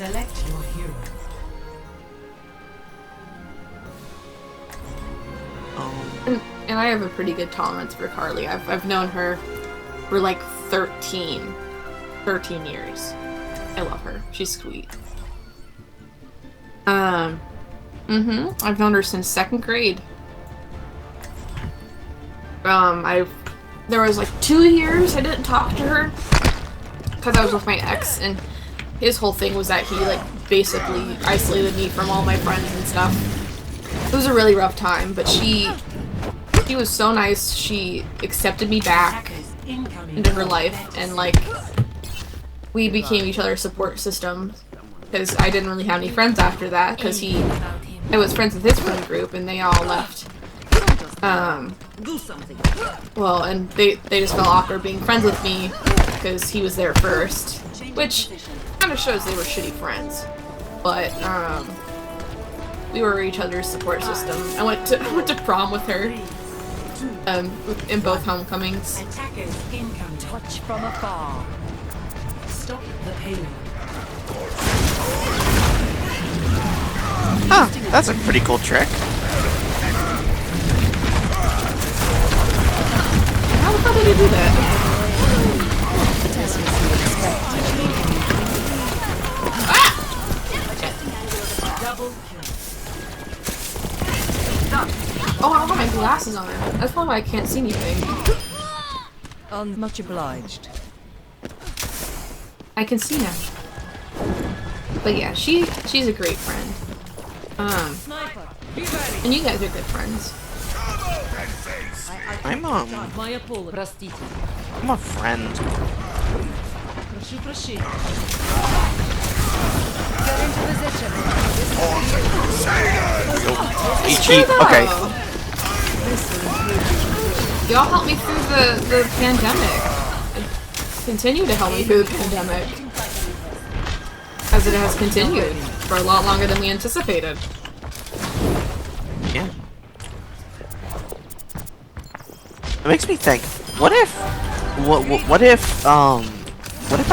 Select your hero. And I have a pretty good tolerance for Carly. I've known her for like 13 years. I love her. She's sweet. I've known her since 2nd grade. There was like 2 years I didn't talk to her because I was with my ex, and his whole thing was that he like basically isolated me from all my friends and stuff. It was a really rough time, but she was so nice. She accepted me back into her life, and like we became each other's support system because I didn't really have any friends after that because I was friends with his friend group and they all left. Well, and they just felt awkward being friends with me because he was there first, which kind of shows they were shitty friends. But we were each other's support system. I went to prom with her. In both homecomings. Attackers incoming. Touch from afar. Stop the payload. Huh, that's a pretty cool trick. How did he do that? Ah! Double kill. Oh, I don't have my glasses on. That's probably why I can't see anything. Much obliged. I can see now. But yeah, she's a great friend. And you guys are good friends. I'm a friend. Get into position. Ichi, okay. Y'all helped me through the pandemic. Continue to help me through the pandemic. As it has continued for a lot longer than we anticipated. Yeah. It makes me think, what if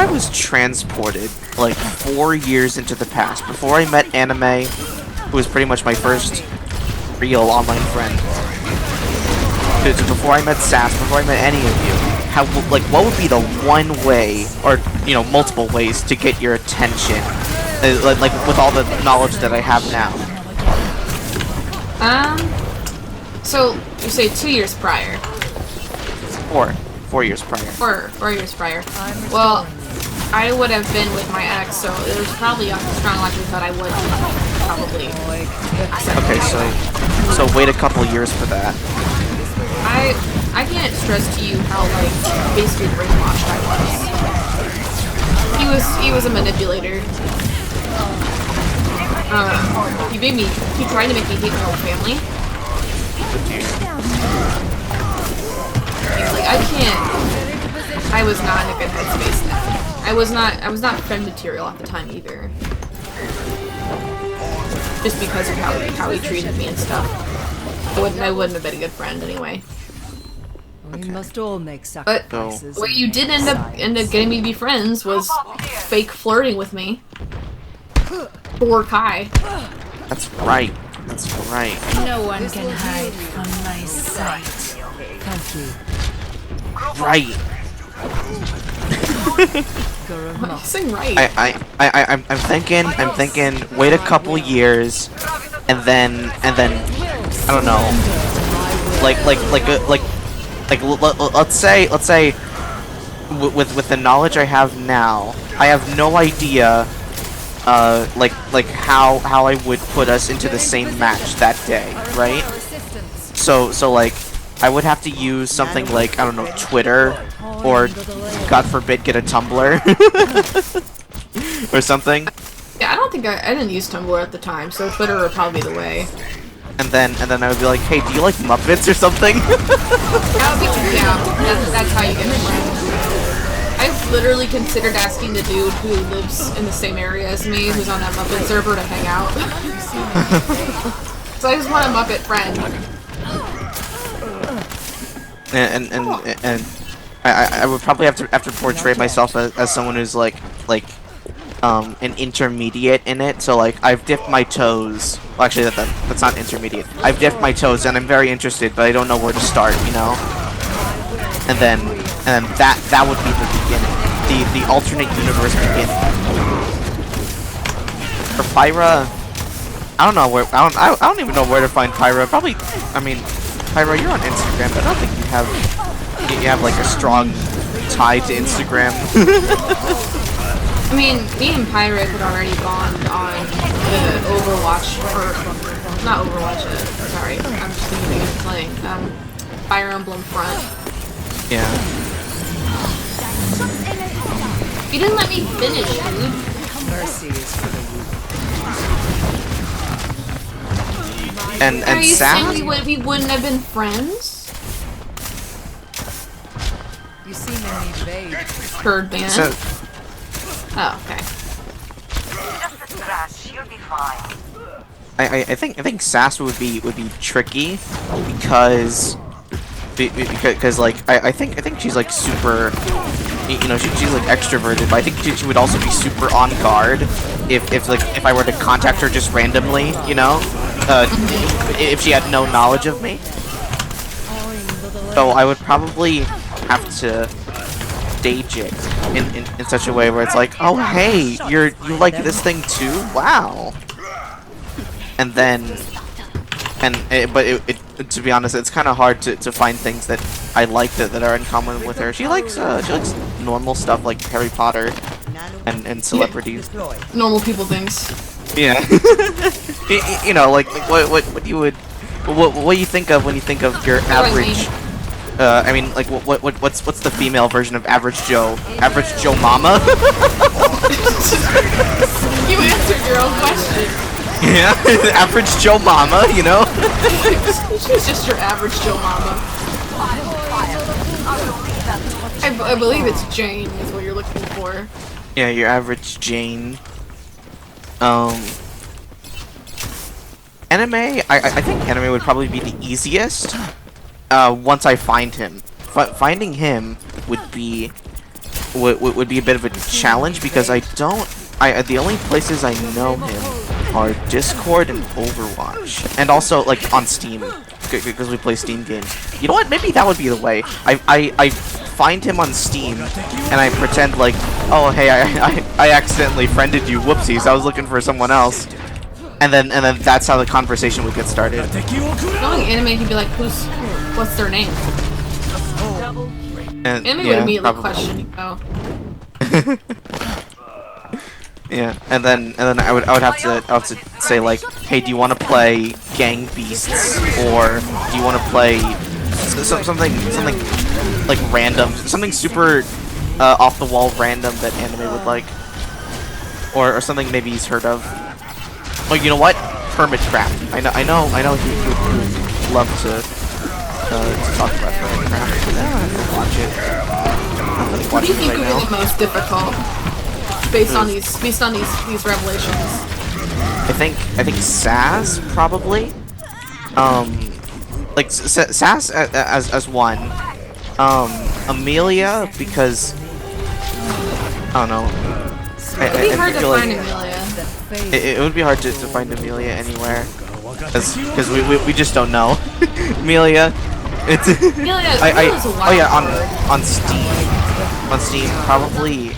I was transported like 4 years into the past before I met Anime, who was pretty much my first real online friend. Before I met Sass, before I met any of you, what would be the one way, or multiple ways to get your attention, like with all the knowledge that I have now? So you say 2 years prior? 4 years prior. 4 years prior. Well, I would have been with my ex, so there's probably a strong likelihood I would probably. Okay, so wait a couple years for that. I can't stress to you how like basically brainwashed I was. He was a manipulator. He tried to make me hate my whole family. Like I was not in a good headspace then. I was not friend material at the time either. Just because of how he treated me and stuff. I wouldn't have been a good friend anyway. We must all make sacrifices. But what you did end up getting me to be friends was fake flirting with me. Poor Kai. That's right. That's right. No one can hide from my sight. Thank you. Right. Saying right. I'm thinking wait a couple years and then I don't know, let's say with the knowledge I have now, I have no idea how I would put us into the same match that day, right? So like I would have to use something like, I don't know, Twitter, or God forbid get a Tumblr or something. Yeah, I don't think I didn't use Tumblr at the time, so Twitter would probably be the way. And then I would be like, hey, do you like Muppets or something? That would be, that's how you get friends. I've literally considered asking the dude who lives in the same area as me, who's on that Muppet server, to hang out. So I just want a Muppet friend. And I would probably have to portray myself as someone who's like an intermediate in it. So like I've dipped my toes. Well, actually, that's not intermediate. I've dipped my toes, and I'm very interested, but I don't know where to start. You know. And then that would be the beginning, the alternate universe beginning. For Pyra, I don't know where. I don't even know where to find Pyra. Probably, I mean, Pyra, you're on Instagram, but I don't think you have like a strong tie to Instagram. I mean, me and Pyra had already bond on the Overwatch, or not Overwatch, sorry, I'm just thinking of playing, Fire Emblem Front. Yeah. You didn't let me finish, dude. Mercy is for the weak. And Are you Sam? saying we wouldn't have been friends? You seem in need of aid. Bird band. So, Oh, okay. I think Sass would be tricky because like I think she's like super, you know, she's like extroverted, but I think she would also be super on guard if I were to contact her just randomly, you know, if she had no knowledge of me. So I would probably have to stage it in such a way where it's like, oh hey, you like this thing too? Wow. And then, to be honest, it's kind of hard to find things that I like that are in common with her. She likes normal stuff like Harry Potter and celebrities. Normal people things. Yeah. you know, like what you think of when you think of your average. I mean, like what's the female version of Average Joe? Average Joe Mama? You answered your own question. Yeah, Average Joe Mama, you know? She's just your average Joe Mama. I believe it's Jane is what you're looking for. Yeah, your average Jane. Anime, I think anime would probably be the easiest. Once I find him. Finding him would be a bit of a challenge because the only places I know him are Discord and Overwatch, and also like on Steam because we play Steam games. You know what? Maybe that would be the way. I find him on Steam and I pretend like, oh hey, I accidentally friended you. Whoopsies! I was looking for someone else. And then that's how the conversation would get started. Knowing anime, he'd be like, what's their name? And, Anime yeah, would immediately probably. question, oh. Yeah, and then I would have to say like, hey, do you want to play Gang Beasts, or do you want to play something like random, something super off the wall random that anime would like, or something maybe he's heard of. Oh, you know what? Hermitcraft. I know he would love to talk about Hermitcraft. I don't have to watch it. What do you think would be the most difficult? Based on these revelations. I think Sass probably. Like Sass as one. Amelia because I don't know. It'd be hard to feel find like Amelia. it would be hard to find Amelia anywhere because we just don't know. Amelia. It's Amelia's a wild oh yeah, card. on Steam probably.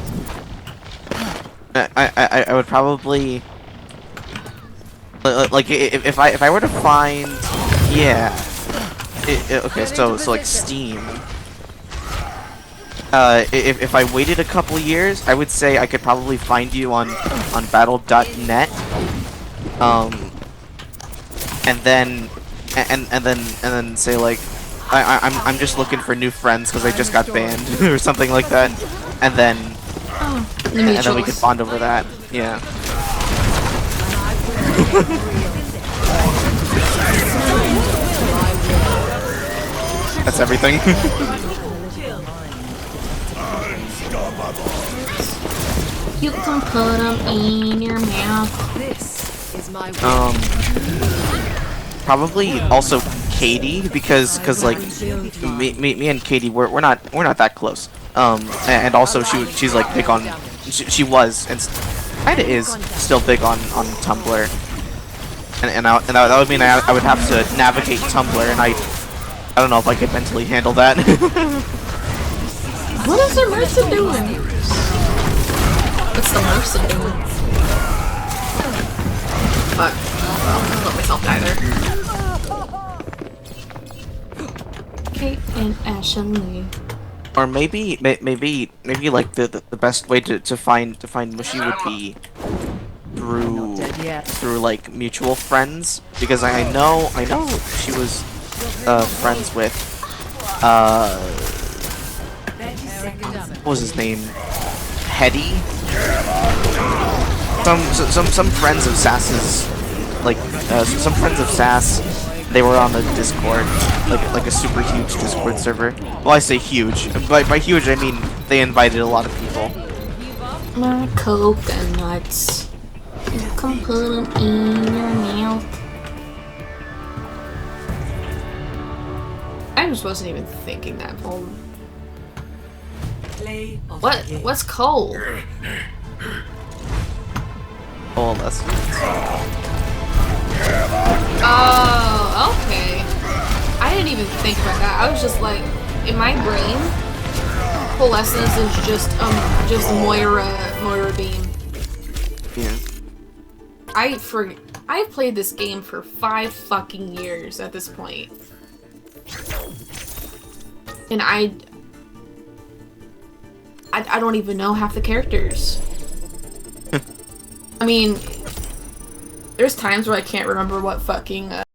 I would probably like if I were to find, yeah, okay, so like Steam, if I waited a couple years, I would say I could probably find you on battle.net, and then say like I'm just looking for new friends because I just got banned or something like that, and then we could bond over that. Yeah. That's everything. You can put them in your mouth. This is my Probably also Katie because like me and Katie we're not that close. And also she's like big on she was and kinda is still big on Tumblr. And that would mean I would have to navigate Tumblr, and I don't know if I could mentally handle that. What is the Mercy doing? What's the Mercy doing? Fuck. I'll let myself die there. Kate and Ashley. Or maybe like the best way to find Mushy would be through like mutual friends, because I know she was friends with what was his name? Hetty? Some friends of Sass's, like some friends of Sass, they were on the Discord, like a super huge Discord server. Well, I say huge. By huge I mean they invited a lot of people. My coconuts. You can put them in your mouth. I just wasn't even thinking that bold. What? What's cold? Oh, that's. Oh, okay. I didn't even think about that. I was just like, in my brain, Coalescence is just Moira Beam. Yeah. I've played this game for 5 fucking years at this point. And I don't even know half the characters. I mean, there's times where I can't remember what fucking